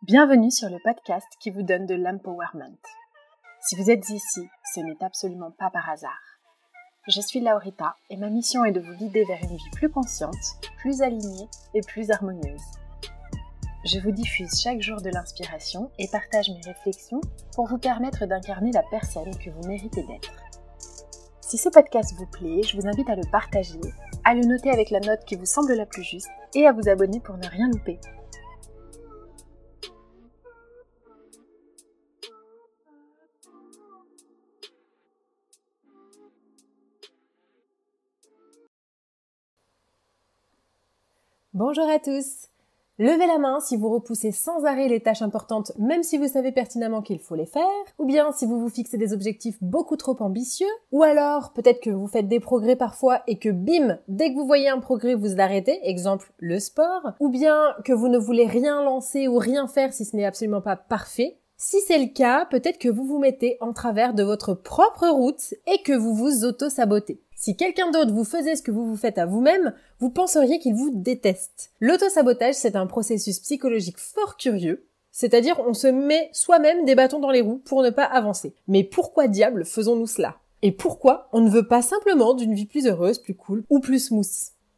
Bienvenue sur le podcast qui vous donne de l'empowerment. Si vous êtes ici, ce n'est absolument pas par hasard. Je suis Laurita et ma mission est de vous guider vers une vie plus consciente, plus alignée et plus harmonieuse. Je vous diffuse chaque jour de l'inspiration et partage mes réflexions pour vous permettre d'incarner la personne que vous méritez d'être. Si ce podcast vous plaît, je vous invite à le partager, à le noter avec la note qui vous semble la plus juste et à vous abonner pour ne rien louper. Bonjour à tous! Levez la main si vous repoussez sans arrêt les tâches importantes même si vous savez pertinemment qu'il faut les faire, ou bien si vous vous fixez des objectifs beaucoup trop ambitieux, ou alors peut-être que vous faites des progrès parfois et que bim, dès que vous voyez un progrès vous arrêtez, exemple le sport, ou bien que vous ne voulez rien lancer ou rien faire si ce n'est absolument pas parfait. Si c'est le cas, peut-être que vous vous mettez en travers de votre propre route et que vous vous auto-sabotez. Si quelqu'un d'autre vous faisait ce que vous faites à vous-même, vous penseriez qu'il vous déteste. L'auto-sabotage, c'est un processus psychologique fort curieux, c'est-à-dire on se met soi-même des bâtons dans les roues pour ne pas avancer. Mais pourquoi diable faisons-nous cela? Et pourquoi on ne veut pas simplement d'une vie plus heureuse, plus cool ou plus smooth?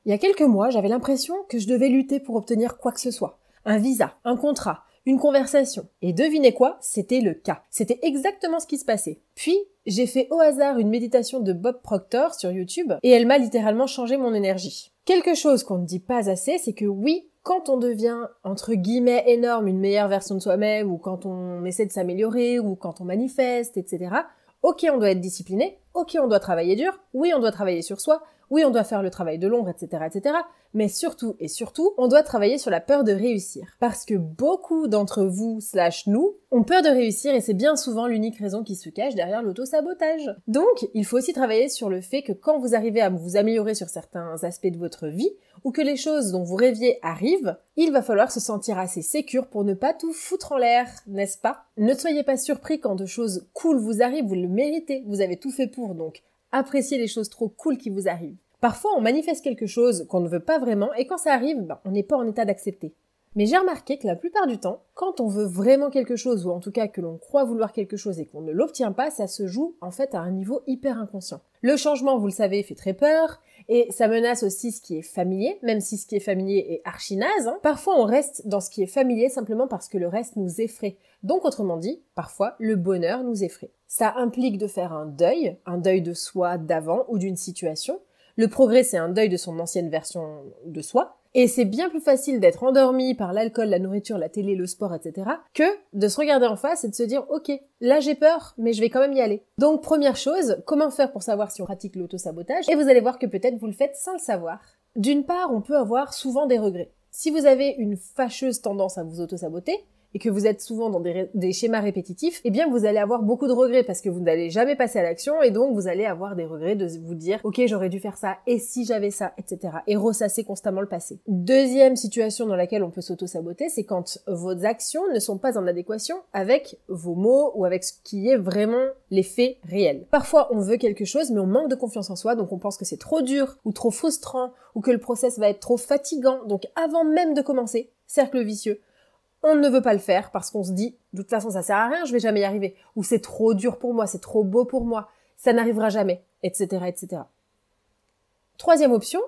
Il y a quelques mois, j'avais l'impression que je devais lutter pour obtenir quoi que ce soit. Un visa, un contrat, une conversation. Et devinez quoi? C'était le cas. C'était exactement ce qui se passait. Puis, j'ai fait au hasard une méditation de Bob Proctor sur YouTube et elle m'a littéralement changé mon énergie. Quelque chose qu'on ne dit pas assez, c'est que oui, quand on devient, entre guillemets, énorme, une meilleure version de soi-même, ou quand on essaie de s'améliorer, ou quand on manifeste, etc., ok, on doit être discipliné, ok, on doit travailler dur, oui, on doit travailler sur soi, oui, on doit faire le travail de l'ombre, etc., etc., mais surtout et surtout, on doit travailler sur la peur de réussir. Parce que beaucoup d'entre vous, /nous, ont peur de réussir et c'est bien souvent l'unique raison qui se cache derrière l'auto-sabotage. Donc, il faut aussi travailler sur le fait que quand vous arrivez à vous améliorer sur certains aspects de votre vie, ou que les choses dont vous rêviez arrivent, il va falloir se sentir assez sécure pour ne pas tout foutre en l'air, n'est-ce pas? Ne soyez pas surpris quand de choses cool vous arrivent, vous le méritez, vous avez tout fait pour, donc appréciez les choses trop cool qui vous arrivent. Parfois, on manifeste quelque chose qu'on ne veut pas vraiment et quand ça arrive, on n'est pas en état d'accepter. Mais j'ai remarqué que la plupart du temps, quand on veut vraiment quelque chose ou en tout cas que l'on croit vouloir quelque chose et qu'on ne l'obtient pas, ça se joue en fait à un niveau hyper inconscient. Le changement, vous le savez, fait très peur et ça menace aussi ce qui est familier, même si ce qui est familier est archi naze. Parfois, on reste dans ce qui est familier simplement parce que le reste nous effraie. Donc, autrement dit, parfois, le bonheur nous effraie. Ça implique de faire un deuil de soi d'avant ou d'une situation. Le progrès, c'est un deuil de son ancienne version de soi. Et c'est bien plus facile d'être endormi par l'alcool, la nourriture, la télé, le sport, etc. que de se regarder en face et de se dire « Ok, là j'ai peur, mais je vais quand même y aller ». Donc première chose, comment faire pour savoir si on pratique l'auto-sabotage? Et vous allez voir que peut-être vous le faites sans le savoir. D'une part, on peut avoir souvent des regrets. Si vous avez une fâcheuse tendance à vous auto-saboter, et que vous êtes souvent dans des schémas répétitifs, eh bien vous allez avoir beaucoup de regrets parce que vous n'allez jamais passer à l'action et donc vous allez avoir des regrets de vous dire « Ok, j'aurais dû faire ça, et si j'avais ça, etc. » et ressasser constamment le passé. Deuxième situation dans laquelle on peut s'auto-saboter, c'est quand vos actions ne sont pas en adéquation avec vos mots ou avec ce qui est vraiment les faits réels. Parfois, on veut quelque chose, mais on manque de confiance en soi, donc on pense que c'est trop dur ou trop frustrant ou que le process va être trop fatigant. Donc avant même de commencer, cercle vicieux, on ne veut pas le faire parce qu'on se dit « de toute façon ça sert à rien, je vais jamais y arriver » ou « c'est trop dur pour moi, c'est trop beau pour moi, ça n'arrivera jamais », etc., etc. Troisième option,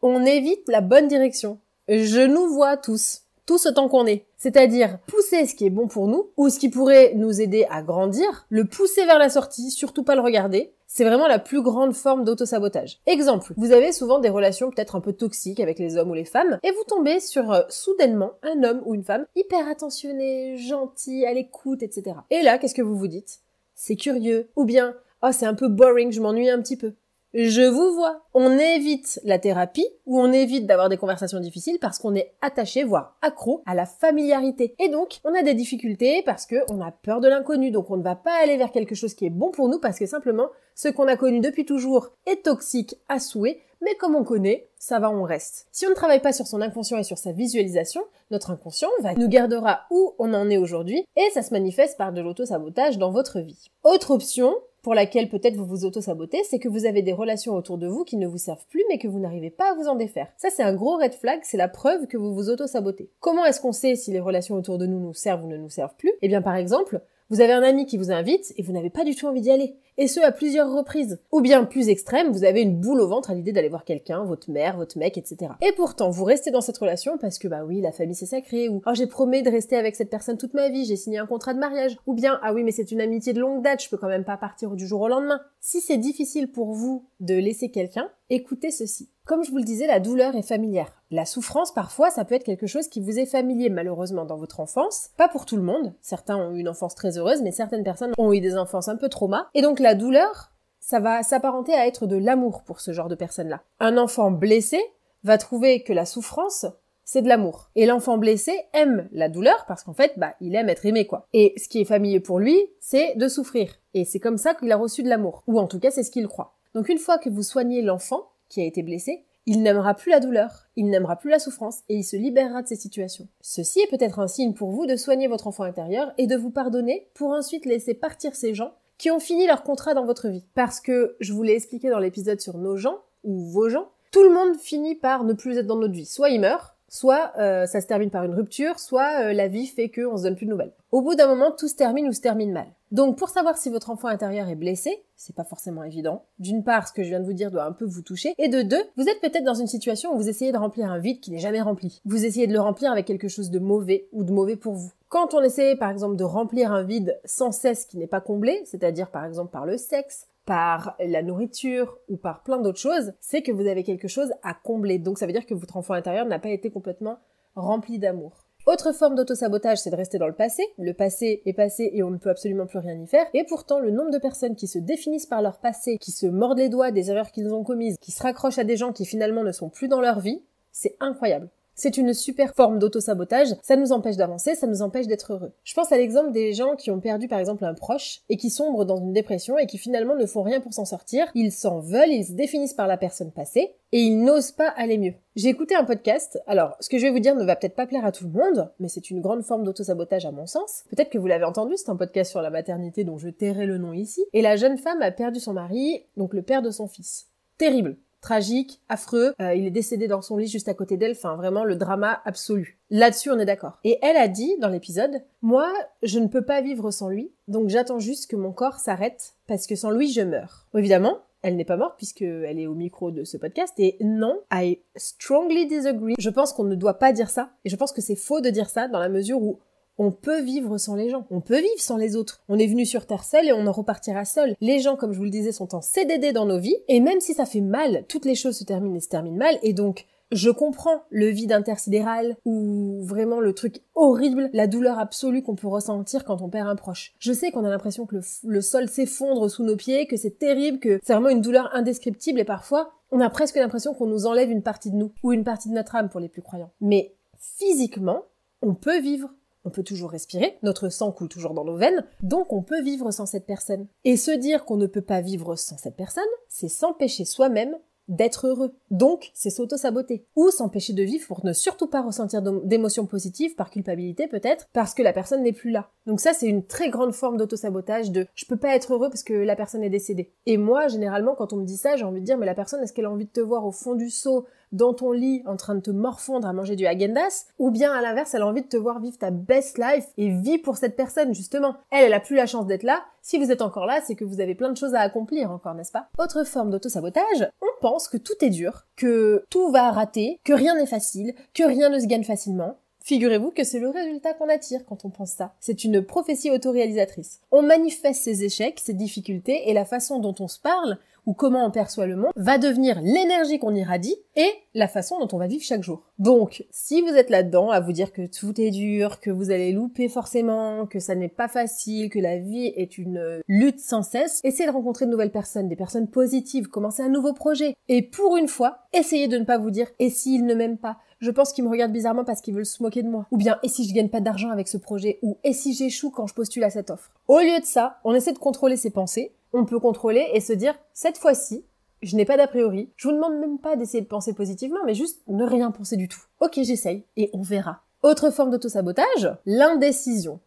on évite la bonne direction. Je nous vois tous autant qu'on est. C'est-à-dire pousser ce qui est bon pour nous ou ce qui pourrait nous aider à grandir, le pousser vers la sortie, surtout pas le regarder. C'est vraiment la plus grande forme d'auto-sabotage. Exemple, vous avez souvent des relations peut-être un peu toxiques avec les hommes ou les femmes et vous tombez sur soudainement un homme ou une femme hyper attentionné, gentil, à l'écoute, etc. Et là, qu'est-ce que vous vous dites? C'est curieux. Ou bien, oh c'est un peu boring, je m'ennuie un petit peu. Je vous vois. On évite la thérapie ou on évite d'avoir des conversations difficiles parce qu'on est attaché, voire accro à la familiarité. Et donc, on a des difficultés parce qu'on a peur de l'inconnu. Donc, on ne va pas aller vers quelque chose qui est bon pour nous parce que simplement, ce qu'on a connu depuis toujours est toxique à souhait. Mais comme on connaît, ça va, on reste. Si on ne travaille pas sur son inconscient et sur sa visualisation, notre inconscient nous gardera où on en est aujourd'hui et ça se manifeste par de l'auto-sabotage dans votre vie. Autre option, pour laquelle peut-être vous vous auto-sabotez, c'est que vous avez des relations autour de vous qui ne vous servent plus mais que vous n'arrivez pas à vous en défaire. Ça, c'est un gros red flag, c'est la preuve que vous vous auto-sabotez. Comment est-ce qu'on sait si les relations autour de nous nous servent ou ne nous servent plus? Eh bien, par exemple, vous avez un ami qui vous invite et vous n'avez pas du tout envie d'y aller. Et ce, à plusieurs reprises. Ou bien, plus extrême, vous avez une boule au ventre à l'idée d'aller voir quelqu'un, votre mère, votre mec, etc. Et pourtant, vous restez dans cette relation parce que, bah oui, la famille c'est sacré, ou « Oh, j'ai promis de rester avec cette personne toute ma vie, j'ai signé un contrat de mariage. » Ou bien « Ah oui, mais c'est une amitié de longue date, je peux quand même pas partir du jour au lendemain. » Si c'est difficile pour vous de laisser quelqu'un, écoutez ceci. Comme je vous le disais, la douleur est familière. La souffrance, parfois, ça peut être quelque chose qui vous est familier, malheureusement, dans votre enfance. Pas pour tout le monde. Certains ont eu une enfance très heureuse, mais certaines personnes ont eu des enfances un peu traumas. Et donc, la douleur, ça va s'apparenter à être de l'amour pour ce genre de personnes-là. Un enfant blessé va trouver que la souffrance, c'est de l'amour. Et l'enfant blessé aime la douleur parce qu'en fait, il aime être aimé, quoi. Et ce qui est familier pour lui, c'est de souffrir. Et c'est comme ça qu'il a reçu de l'amour. Ou en tout cas, c'est ce qu'il croit. Donc, une fois que vous soignez l'enfant qui a été blessé, il n'aimera plus la douleur, il n'aimera plus la souffrance et il se libérera de ces situations. Ceci est peut-être un signe pour vous de soigner votre enfant intérieur et de vous pardonner pour ensuite laisser partir ces gens qui ont fini leur contrat dans votre vie. Parce que, je vous l'ai expliqué dans l'épisode sur nos gens, ou vos gens, tout le monde finit par ne plus être dans notre vie. Soit il meurt, soit ça se termine par une rupture, soit la vie fait qu'on se donne plus de nouvelles. Au bout d'un moment, tout se termine ou se termine mal. Donc pour savoir si votre enfant intérieur est blessé, c'est pas forcément évident. D'une part, ce que je viens de vous dire doit un peu vous toucher, et de deux, vous êtes peut-être dans une situation où vous essayez de remplir un vide qui n'est jamais rempli. Vous essayez de le remplir avec quelque chose de mauvais ou de mauvais pour vous. Quand on essaie par exemple de remplir un vide sans cesse qui n'est pas comblé, c'est-à-dire par exemple par le sexe, par la nourriture ou par plein d'autres choses, c'est que vous avez quelque chose à combler. Donc ça veut dire que votre enfant intérieur n'a pas été complètement rempli d'amour. Autre forme d'autosabotage, c'est de rester dans le passé. Le passé est passé et on ne peut absolument plus rien y faire. Et pourtant, le nombre de personnes qui se définissent par leur passé, qui se mordent les doigts des erreurs qu'ils ont commises, qui se raccrochent à des gens qui finalement ne sont plus dans leur vie, c'est incroyable. C'est une super forme d'autosabotage, ça nous empêche d'avancer, ça nous empêche d'être heureux. Je pense à l'exemple des gens qui ont perdu par exemple un proche et qui sombrent dans une dépression et qui finalement ne font rien pour s'en sortir. Ils s'en veulent, ils se définissent par la personne passée et ils n'osent pas aller mieux. J'ai écouté un podcast, alors ce que je vais vous dire ne va peut-être pas plaire à tout le monde, mais c'est une grande forme d'autosabotage à mon sens. Peut-être que vous l'avez entendu, c'est un podcast sur la maternité dont je tairai le nom ici. Et la jeune femme a perdu son mari, donc le père de son fils. Terrible. Tragique, affreux, il est décédé dans son lit juste à côté d'elle, enfin vraiment le drama absolu. Là-dessus, on est d'accord. Et elle a dit, dans l'épisode, « Moi, je ne peux pas vivre sans lui, donc j'attends juste que mon corps s'arrête, parce que sans lui, je meurs. » Évidemment, elle n'est pas morte puisqu'elle est au micro de ce podcast, et non, I strongly disagree. Je pense qu'on ne doit pas dire ça, et je pense que c'est faux de dire ça, dans la mesure où on peut vivre sans les gens. On peut vivre sans les autres. On est venu sur Terre seul et on en repartira seul. Les gens, comme je vous le disais, sont en CDD dans nos vies. Et même si ça fait mal, toutes les choses se terminent et se terminent mal. Et donc, je comprends le vide intersidéral ou vraiment le truc horrible, la douleur absolue qu'on peut ressentir quand on perd un proche. Je sais qu'on a l'impression que le sol s'effondre sous nos pieds, que c'est terrible, que c'est vraiment une douleur indescriptible et parfois, on a presque l'impression qu'on nous enlève une partie de nous ou une partie de notre âme pour les plus croyants. Mais physiquement, on peut vivre. On peut toujours respirer, notre sang coule toujours dans nos veines, donc on peut vivre sans cette personne. Et se dire qu'on ne peut pas vivre sans cette personne, c'est s'empêcher soi-même d'être heureux. Donc, c'est s'auto-saboter. Ou s'empêcher de vivre pour ne surtout pas ressentir d'émotions positives, par culpabilité peut-être, parce que la personne n'est plus là. Donc ça, c'est une très grande forme d'auto-sabotage de « je peux pas être heureux parce que la personne est décédée ». Et moi, généralement, quand on me dit ça, j'ai envie de dire « mais la personne, est-ce qu'elle a envie de te voir au fond du seau, dans ton lit, en train de te morfondre à manger du Häagen-Dazs ?» Ou bien, à l'inverse, elle a envie de te voir vivre ta best life et vis pour cette personne, justement. Elle a plus la chance d'être là. Si vous êtes encore là, c'est que vous avez plein de choses à accomplir encore, n'est-ce pas? Autre forme d'auto-sabotage, on pense que tout est dur, que tout va rater, que rien n'est facile, que rien ne se gagne facilement. Figurez-vous que c'est le résultat qu'on attire quand on pense ça. C'est une prophétie autoréalisatrice. On manifeste ses échecs, ses difficultés et la façon dont on se parle ou comment on perçoit le monde va devenir l'énergie qu'on irradie et la façon dont on va vivre chaque jour. Donc, si vous êtes là-dedans à vous dire que tout est dur, que vous allez louper forcément, que ça n'est pas facile, que la vie est une lutte sans cesse, essayez de rencontrer de nouvelles personnes, des personnes positives, commencez un nouveau projet. Et pour une fois, essayez de ne pas vous dire « et s'il ne m'aime pas ?» Je pense qu'ils me regardent bizarrement parce qu'ils veulent se moquer de moi. Ou bien, et si je gagne pas d'argent avec ce projet? Ou et si j'échoue quand je postule à cette offre? Au lieu de ça, on essaie de contrôler ses pensées. On peut contrôler et se dire, cette fois-ci, je n'ai pas d'a priori. Je vous demande même pas d'essayer de penser positivement, mais juste ne rien penser du tout. Ok, j'essaye et on verra. Autre forme d'autosabotage, l'indécision.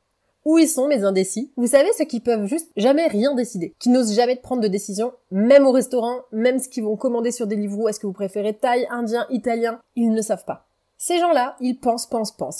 Où ils sont mes indécis? Vous savez, ceux qui peuvent juste jamais rien décider, qui n'osent jamais prendre de décision, même au restaurant, même ce qu'ils vont commander sur Deliveroo, est-ce que vous préférez thaï, indien, italien? Ils ne savent pas. Ces gens-là, ils pensent,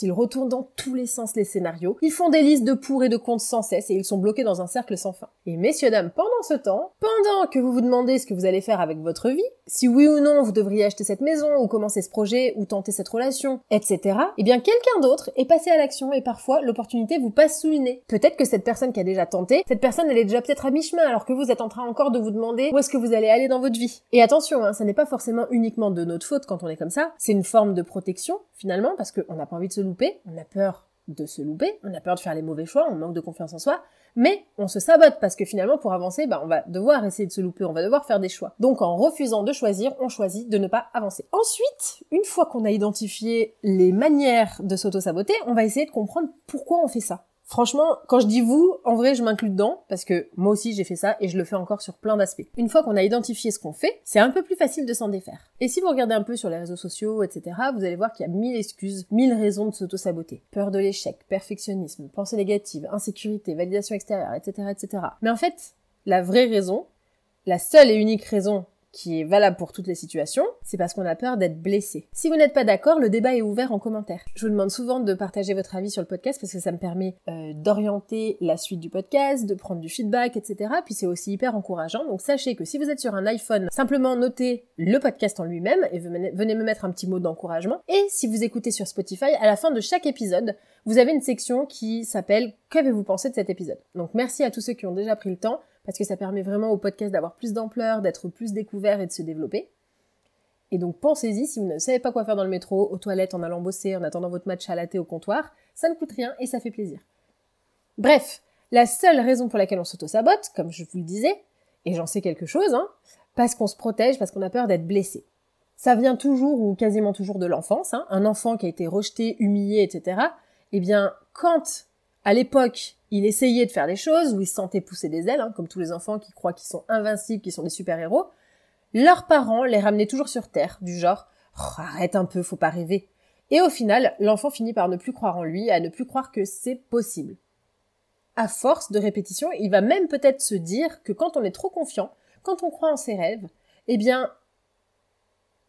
ils retournent dans tous les sens les scénarios, ils font des listes de pour et de contre sans cesse et ils sont bloqués dans un cercle sans fin. Et messieurs, dames, pendant ce temps, pendant que vous vous demandez ce que vous allez faire avec votre vie, si oui ou non vous devriez acheter cette maison, ou commencer ce projet, ou tenter cette relation, etc., eh bien quelqu'un d'autre est passé à l'action et parfois l'opportunité vous passe sous le nez. Peut-être que cette personne qui a déjà tenté, cette personne elle est déjà peut-être à mi-chemin alors que vous êtes en train encore de vous demander où est-ce que vous allez aller dans votre vie. Et attention, ça n'est pas forcément uniquement de notre faute quand on est comme ça, c'est une forme de protection finalement, parce qu'on n'a pas envie de se louper, on a peur de se louper, on a peur de faire les mauvais choix, on manque de confiance en soi, mais on se sabote parce que finalement pour avancer, on va devoir essayer de se louper, on va devoir faire des choix. Donc en refusant de choisir, on choisit de ne pas avancer. Ensuite, une fois qu'on a identifié les manières de s'auto-saboter, on va essayer de comprendre pourquoi on fait ça. Franchement, quand je dis vous, en vrai, je m'inclus dedans, parce que moi aussi j'ai fait ça et je le fais encore sur plein d'aspects. Une fois qu'on a identifié ce qu'on fait, c'est un peu plus facile de s'en défaire. Et si vous regardez un peu sur les réseaux sociaux, etc., vous allez voir qu'il y a 1000 excuses, 1000 raisons de s'auto-saboter. Peur de l'échec, perfectionnisme, pensée négative, insécurité, validation extérieure, etc., etc. Mais en fait, la vraie raison, la seule et unique raison qui est valable pour toutes les situations, c'est parce qu'on a peur d'être blessé. Si vous n'êtes pas d'accord, le débat est ouvert en commentaire. Je vous demande souvent de partager votre avis sur le podcast parce que ça me permet d'orienter la suite du podcast, de prendre du feedback, etc. Puis c'est aussi hyper encourageant. Donc sachez que si vous êtes sur un iPhone, simplement notez le podcast en lui-même et venez me mettre un petit mot d'encouragement. Et si vous écoutez sur Spotify, à la fin de chaque épisode, vous avez une section qui s'appelle « Qu'avez-vous pensé de cet épisode ?» Donc merci à tous ceux qui ont déjà pris le temps, parce que ça permet vraiment au podcast d'avoir plus d'ampleur, d'être plus découvert et de se développer. Et donc pensez-y, si vous ne savez pas quoi faire dans le métro, aux toilettes, en allant bosser, en attendant votre match à latte au comptoir, ça ne coûte rien et ça fait plaisir. Bref, la seule raison pour laquelle on s'auto-sabote, comme je vous le disais, et j'en sais quelque chose, parce qu'on se protège, parce qu'on a peur d'être blessé. Ça vient toujours ou quasiment toujours de l'enfance, un enfant qui a été rejeté, humilié, etc. Eh bien, quand, à l'époque, il essayait de faire des choses, où il se sentait pousser des ailes, comme tous les enfants qui croient qu'ils sont invincibles, qu'ils sont des super-héros, leurs parents les ramenaient toujours sur terre, du genre « arrête un peu, faut pas rêver ». Et au final, l'enfant finit par ne plus croire en lui, à ne plus croire que c'est possible. À force de répétition, il va même peut-être se dire que quand on est trop confiant, quand on croit en ses rêves, eh bien,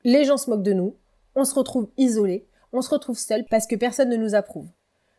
les gens se moquent de nous, on se retrouve isolé, on se retrouve seul parce que personne ne nous approuve.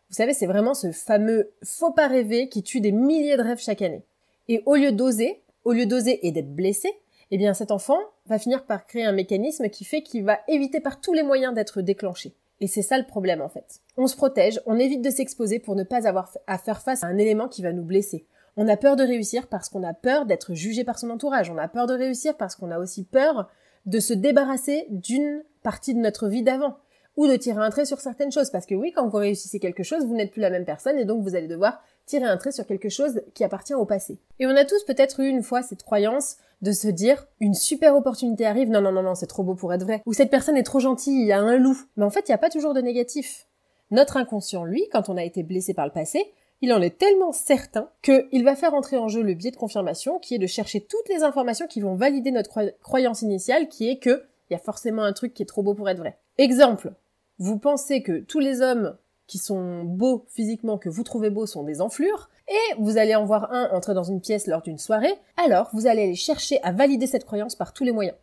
Vous savez, c'est vraiment ce fameux « faut pas rêver » qui tue des milliers de rêves chaque année. Et au lieu d'oser et d'être blessé, eh bien cet enfant va finir par créer un mécanisme qui fait qu'il va éviter par tous les moyens d'être déclenché. Et c'est ça le problème en fait. On se protège, on évite de s'exposer pour ne pas avoir à faire face à un élément qui va nous blesser. On a peur de réussir parce qu'on a peur d'être jugé par son entourage. On a peur de réussir parce qu'on a aussi peur de se débarrasser d'une partie de notre vie d'avant. Ou de tirer un trait sur certaines choses. Parce que oui, quand vous réussissez quelque chose, vous n'êtes plus la même personne et donc vous allez devoir tirer un trait sur quelque chose qui appartient au passé. Et on a tous peut-être eu une fois cette croyance de se dire « une super opportunité arrive, non, c'est trop beau pour être vrai ». Ou « cette personne est trop gentille, il y a un loup ». Mais en fait, il n'y a pas toujours de négatif. Notre inconscient, lui, quand on a été blessé par le passé, il en est tellement certain qu'il va faire entrer en jeu le biais de confirmation qui est de chercher toutes les informations qui vont valider notre croyance initiale qui est que il y a forcément un truc qui est trop beau pour être vrai. Exemple, vous pensez que tous les hommes qui sont beaux physiquement, que vous trouvez beaux, sont des enflures, et vous allez en voir un entrer dans une pièce lors d'une soirée, alors vous allez aller chercher à valider cette croyance par tous les moyens.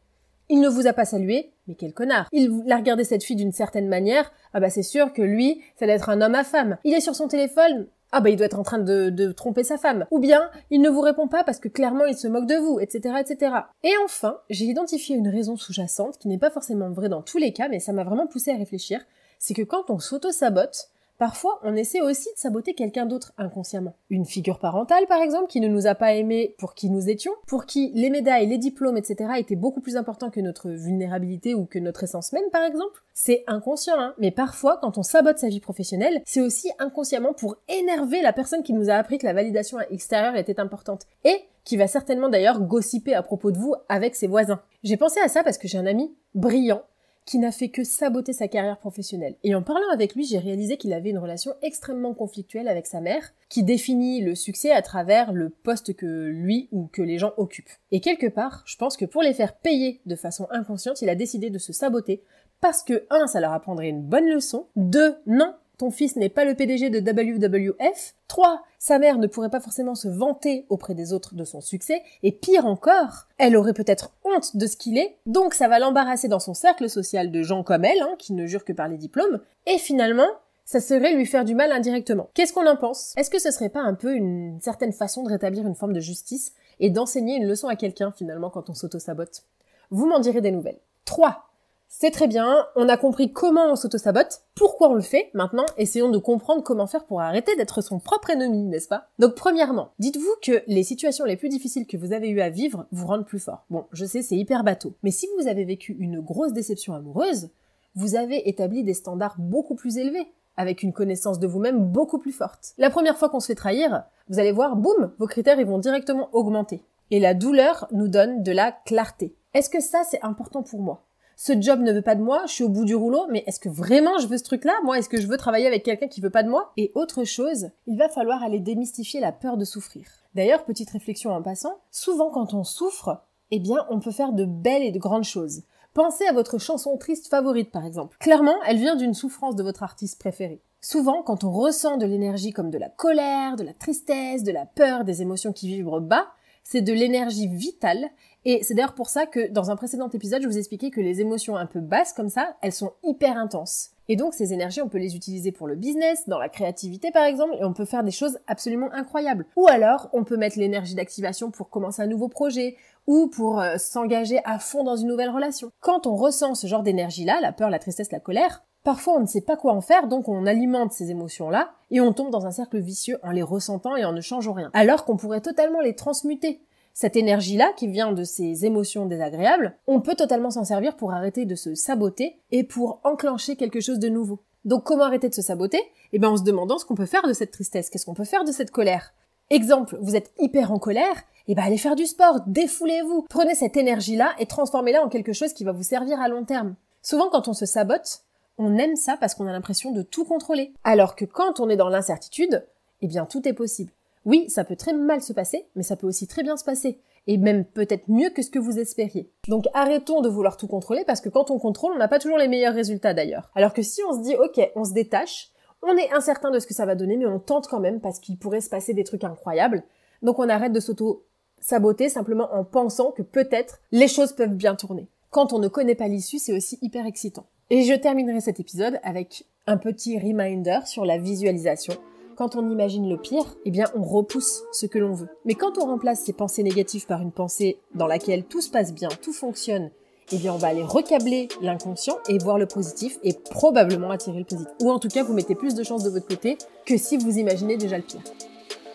Il ne vous a pas salué, mais quel connard. Il a regardé cette fille d'une certaine manière, c'est sûr que lui, ça doit être un homme à femme. Il est sur son téléphone, il doit être en train de tromper sa femme. Ou bien, il ne vous répond pas parce que clairement il se moque de vous, etc., etc. Et enfin, j'ai identifié une raison sous-jacente qui n'est pas forcément vraie dans tous les cas, mais ça m'a vraiment poussé à réfléchir. C'est que quand on s'auto-sabote, parfois on essaie aussi de saboter quelqu'un d'autre inconsciemment. Une figure parentale par exemple qui ne nous a pas aimés pour qui nous étions, pour qui les médailles, les diplômes, etc. étaient beaucoup plus importants que notre vulnérabilité ou que notre essence même par exemple. C'est inconscient, mais parfois quand on sabote sa vie professionnelle, c'est aussi inconsciemment pour énerver la personne qui nous a appris que la validation extérieure était importante. Et qui va certainement d'ailleurs gossiper à propos de vous avec ses voisins. J'ai pensé à ça parce que j'ai un ami brillant qui n'a fait que saboter sa carrière professionnelle. Et en parlant avec lui, j'ai réalisé qu'il avait une relation extrêmement conflictuelle avec sa mère, qui définit le succès à travers le poste que lui ou que les gens occupent. Et quelque part, je pense que pour les faire payer de façon inconsciente, il a décidé de se saboter, parce que 1, ça leur apprendrait une bonne leçon, 2, non, ton fils n'est pas le PDG de WWF. 3. Sa mère ne pourrait pas forcément se vanter auprès des autres de son succès. Et pire encore, elle aurait peut-être honte de ce qu'il est, donc ça va l'embarrasser dans son cercle social de gens comme elle, qui ne jurent que par les diplômes. Et finalement, ça serait lui faire du mal indirectement. Qu'est-ce qu'on en pense? Est-ce que ce serait pas un peu une certaine façon de rétablir une forme de justice et d'enseigner une leçon à quelqu'un finalement quand on s'auto-sabote? Vous m'en direz des nouvelles. 3. C'est très bien, on a compris comment on s'auto-sabote, pourquoi on le fait, maintenant essayons de comprendre comment faire pour arrêter d'être son propre ennemi, n'est-ce pas? Donc premièrement, dites-vous que les situations les plus difficiles que vous avez eu à vivre vous rendent plus fort. Bon, je sais, c'est hyper bateau, mais si vous avez vécu une grosse déception amoureuse, vous avez établi des standards beaucoup plus élevés, avec une connaissance de vous-même beaucoup plus forte. La première fois qu'on se fait trahir, vous allez voir, boum, vos critères ils vont directement augmenter. Et la douleur nous donne de la clarté. Est-ce que ça c'est important pour moi? Ce job ne veut pas de moi, je suis au bout du rouleau, mais est-ce que vraiment je veux ce truc-là? Moi, est-ce que je veux travailler avec quelqu'un qui veut pas de moi? Et autre chose, il va falloir aller démystifier la peur de souffrir. D'ailleurs, petite réflexion en passant, souvent quand on souffre, eh bien, on peut faire de belles et de grandes choses. Pensez à votre chanson triste favorite, par exemple. Clairement, elle vient d'une souffrance de votre artiste préféré. Souvent, quand on ressent de l'énergie comme de la colère, de la tristesse, de la peur, des émotions qui vibrent bas, c'est de l'énergie vitale. Et c'est d'ailleurs pour ça que dans un précédent épisode, je vous expliquais que les émotions un peu basses comme ça, elles sont hyper intenses. Et donc ces énergies, on peut les utiliser pour le business, dans la créativité par exemple, et on peut faire des choses absolument incroyables. Ou alors, on peut mettre l'énergie d'activation pour commencer un nouveau projet, ou pour s'engager à fond dans une nouvelle relation. Quand on ressent ce genre d'énergie-là, la peur, la tristesse, la colère, parfois on ne sait pas quoi en faire, donc on alimente ces émotions-là, et on tombe dans un cercle vicieux en les ressentant et en ne changeant rien. Alors qu'on pourrait totalement les transmuter. Cette énergie-là, qui vient de ces émotions désagréables, on peut totalement s'en servir pour arrêter de se saboter et pour enclencher quelque chose de nouveau. Donc comment arrêter de se saboter? Eh bien en se demandant ce qu'on peut faire de cette tristesse, qu'est-ce qu'on peut faire de cette colère. Exemple, vous êtes hyper en colère, eh ben allez faire du sport, défoulez-vous. Prenez cette énergie-là et transformez-la en quelque chose qui va vous servir à long terme. Souvent quand on se sabote, on aime ça parce qu'on a l'impression de tout contrôler. Alors que quand on est dans l'incertitude, eh bien tout est possible. Oui, ça peut très mal se passer, mais ça peut aussi très bien se passer. Et même peut-être mieux que ce que vous espériez. Donc arrêtons de vouloir tout contrôler, parce que quand on contrôle, on n'a pas toujours les meilleurs résultats d'ailleurs. Alors que si on se dit, ok, on se détache, on est incertain de ce que ça va donner, mais on tente quand même, parce qu'il pourrait se passer des trucs incroyables. Donc on arrête de s'auto-saboter simplement en pensant que peut-être les choses peuvent bien tourner. Quand on ne connaît pas l'issue, c'est aussi hyper excitant. Et je terminerai cet épisode avec un petit reminder sur la visualisation. Quand on imagine le pire, eh bien on repousse ce que l'on veut. Mais quand on remplace ces pensées négatives par une pensée dans laquelle tout se passe bien, tout fonctionne, eh bien on va aller recabler l'inconscient et voir le positif et probablement attirer le positif. Ou en tout cas, vous mettez plus de chances de votre côté que si vous imaginez déjà le pire.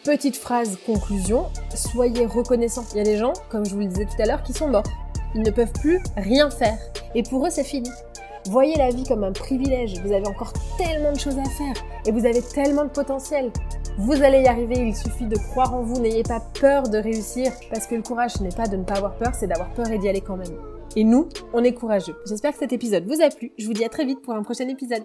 Petite phrase conclusion, soyez reconnaissants. Il y a des gens, comme je vous le disais tout à l'heure, qui sont morts. Ils ne peuvent plus rien faire. Et pour eux, c'est fini. Voyez la vie comme un privilège, vous avez encore tellement de choses à faire et vous avez tellement de potentiel. Vous allez y arriver, il suffit de croire en vous, n'ayez pas peur de réussir parce que le courage ce n'est pas de ne pas avoir peur, c'est d'avoir peur et d'y aller quand même. Et nous, on est courageux. J'espère que cet épisode vous a plu, je vous dis à très vite pour un prochain épisode.